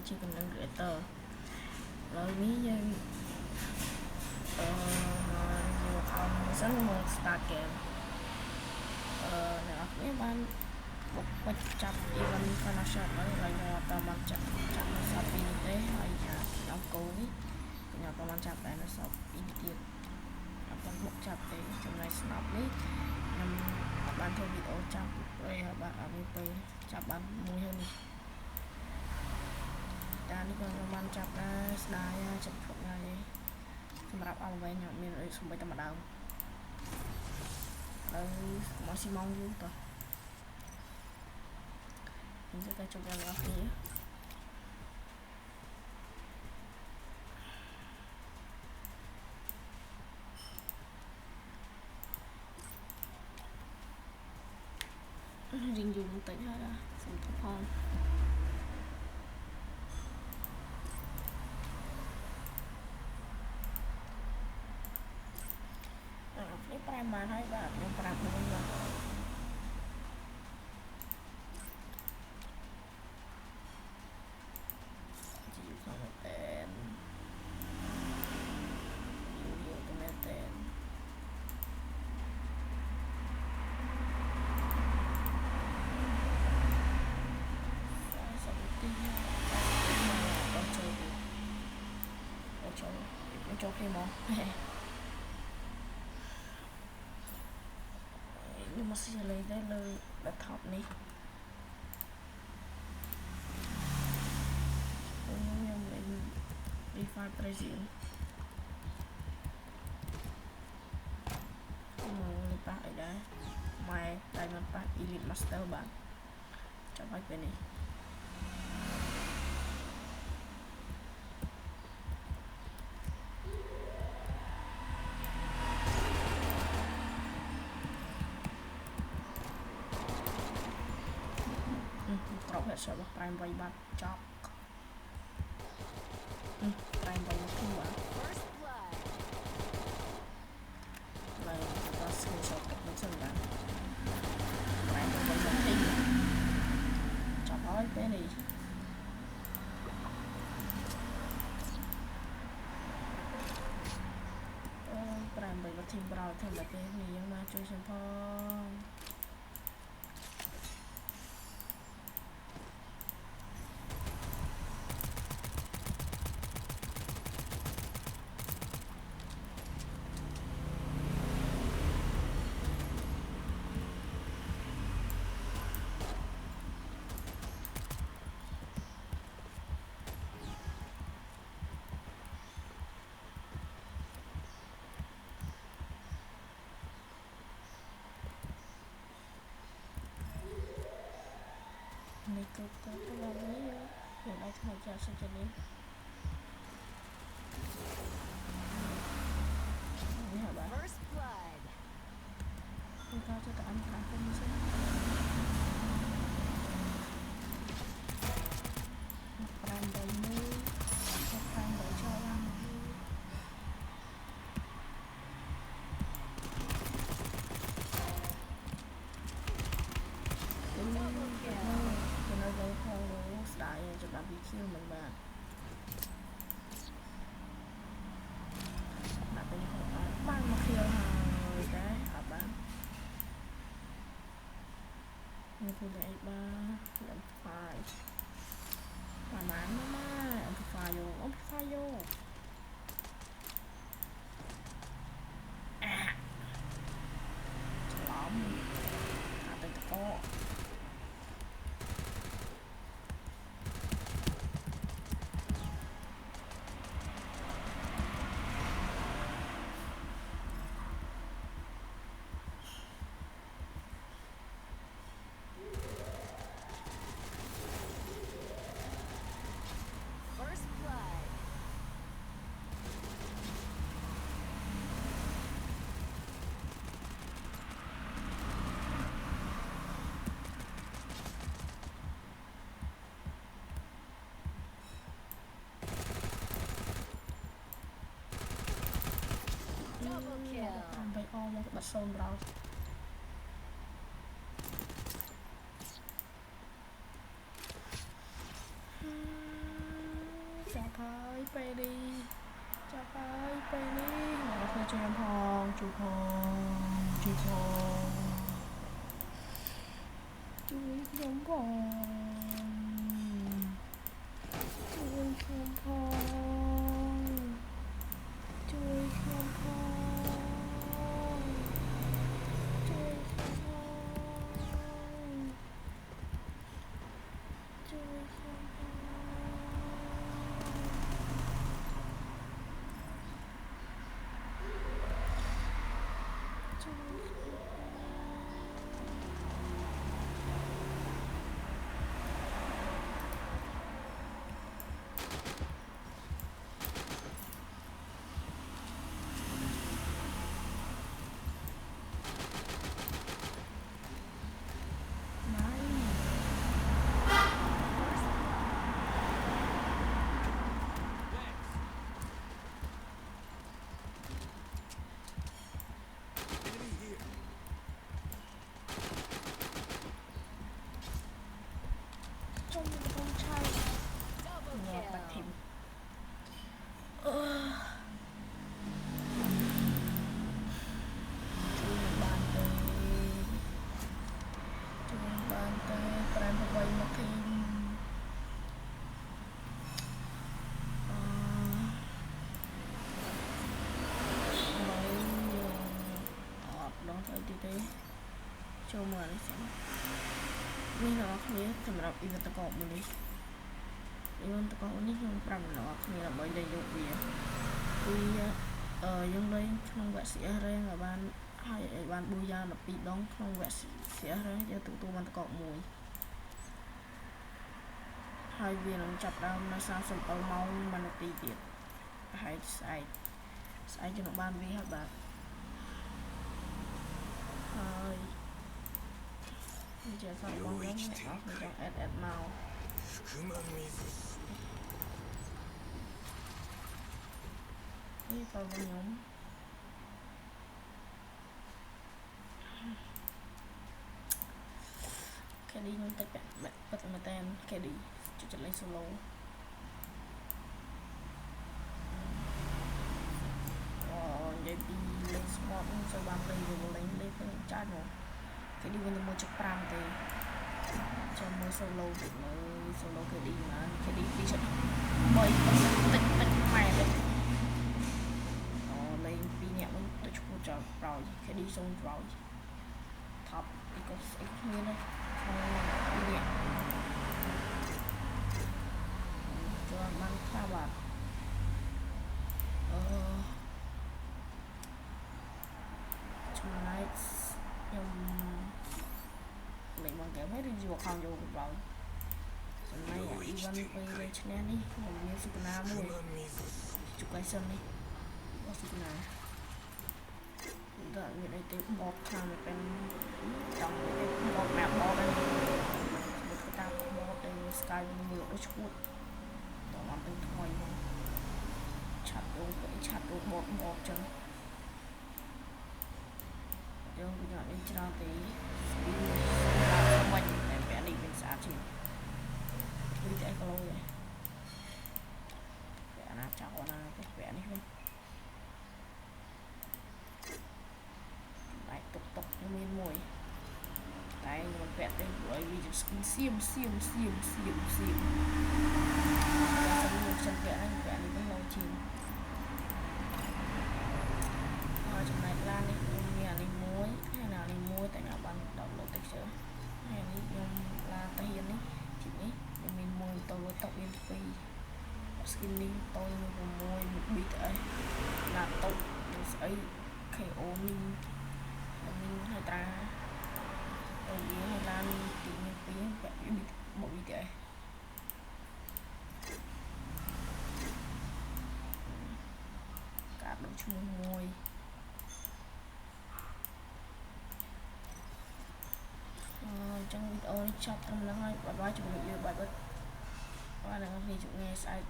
ជាកំណឹង creator ឥឡូវនេះយើងយកអមសិនមក start game អ្នកនរគ្នាបានបុកបាច់ចាប់ event financial ហើយខ្ញុំអត់បានចាប់នៅសល់2នេះទេហើយខ្ញុំគោនេះខ្ញុំអត់បានចាប់ដែរនៅសល់2នេះទៀតអត់បានបុកចាប់ទេចំណែក snap នេះខ្ញុំអត់បានធ្វើវីដេអូចាប់ព្រោះបាទអត់មានពេលចាប់បានមួយហើយនេះតានេះក៏ខ្ញុំបានចាប់ដែរស្ដាយចាប់គ្រប់ថ្ងៃសម្រាប់អស់វិញខ្ញុំមានសំបីតែម្ដងហើយមកស៊ីម៉ងយូរតោះខ្ញុំจะចុចដល់អស់គ្នារៀងយូរបន្តិចហើយសុំទោសផងនេះ5ម៉ានហើយបាទខ្ញុំប្រាប់មួយបាទជីវខំតែនយូរទៅមែនតែនចូលគ្នាមកខ្ញុំមកស៊ីលេងដែរលើ laptop នេះខ្ញុំលេង Free Brazil លេងប៉ះអីដែរម៉ែតែមិនប៉ះ Elite Master បាទចាប់ហើយពេលនេះត្រប់ headshot របស់ Prime 8បាទចប់ Prime 8មកខ្លួនបាទឡើយក៏ screenshot ទុកមិនសិនបាទ Prime 8មកទីចប់ហើយពេលនេះPrime 8មកទីប្រោធ្វើតែពេលនេះយើងមកជួយខ្ញុំផងនេះទៅដល់នេះយើងអាចធ្វើចាស់សិននេះនេះបាទ First Blood ខ្ញុំក៏ទៅតាមខាងខ្ញុំសិន5 3 1ចាប់5 3ចូលឡើងស្ដាយចំណាប់ VQ មិនបាទដាក់ទៅនេះបានមកខៀវហើយដែរអត់បាននេះគឺអីបាទអំផាយប្រហែលម៉ែអំផាយយោអាឆ្លងអាទៅតកbay oមកបាត់សូនប្រោ ចាប់ហើយពេលនេះចាប់ហើយពេលនេះមកធ្វើជួយផងជួយខ្ញុំផងជួយខ្ញុំផងជួយខ្ញុំផងជួយខ្ញុំផងជួយខ្ញុំផងចូលមកនេះសិននេះអ្នកគ្នាសម្រាប់ event តកមួយនេះ event តកនេះខ្ញុំប្រាប់អ្នកគ្នាដើម្បីលេងយកវាគឺយើងលេងក្នុងវគ្គ CS rank ឲ្យបានហើយឲ្យបានប៊ូយ៉ា12ដងក្នុងវគ្គ CS rank យើងទទួលបានតកមួយហើយវានឹងចាប់ដើមនៅ37ម៉ោង1នាទីទៀតប្រហែលស្អែកយើងនឹងបានវាហើយបាទហើយជាសត្វបងយើងអស់ខ្ញុំអេដមកនេះតើខ្ញុំKD ខ្ញុំតិចបាក់មែនតើ KD ចុចលេង solo និយាយពីលេង sport ខ្ញុំចូលបានលេងពេលចាស់មកKD វិញទៅ1.5ទេចាំមើល solo ទៀតមើល solo KD បាន KD 2.3តិចម៉ែទេលេង2នាក់វិញទៅឈ្មោះចោលប្រោយ KD 0ប្រោយ top អីក៏ស្អីគ្នាដែរ2នាក់ចូលបានខ្លះបាទចំណែកខ្ញុំលេងមកហ្គេមហើយឬយក account យកប្រោយចំណែក event ពេលលេងឈ្នះនេះខ្ញុំមានសុខណាមួយជុកឲ្យសិននេះបោះសុខណាដល់មានអីទេបបខាងទៅចង់បបណាបបហ្នឹងមកតាមបបទៅ Sky មួយដូចឈួតដល់មកទៅថ្មីមកឆាត់រូបបបចឹងយើងវិញអត់មានច្រើនទេស្ពីសម្រាប់តែពេលនេះវាស្អាតជាងវាតែគីឡូដែរពេលអាណាចាប់អាណាទៅពេលនេះវិញតែតុកខ្ញុំមានមួយតែខ្ញុំពាក់ទេព្រោះវាជា skin សៀមខ្ញុំពាក់នេះវិញឡងជាងហើយចំណែកឡាននេះខ្ញុំមានអានេះមួយហើយអានេះមួយតែខ្ញុំបានដោនឡូត texture ហើយនេះខ្ញុំឡានទៅហ៊ាននេះជីនេះខ្ញុំមានមួយទៅលើតុមាន2 skin នេះតូចមួយ6 BTS ឡានតុស្អី KO នេះហើយត្រាទៅវាហើយឡានទី2ពាក់មក BTS កាត់ដូចឈ្មោះមួយអញ្ចឹងវីដេអូនេះចប់ត្រឹមហ្នឹងហើយបាយបាយជម្រាបលាបាយបាយបាទអ្នកនរគ្នាជួបគ្នាស្អែក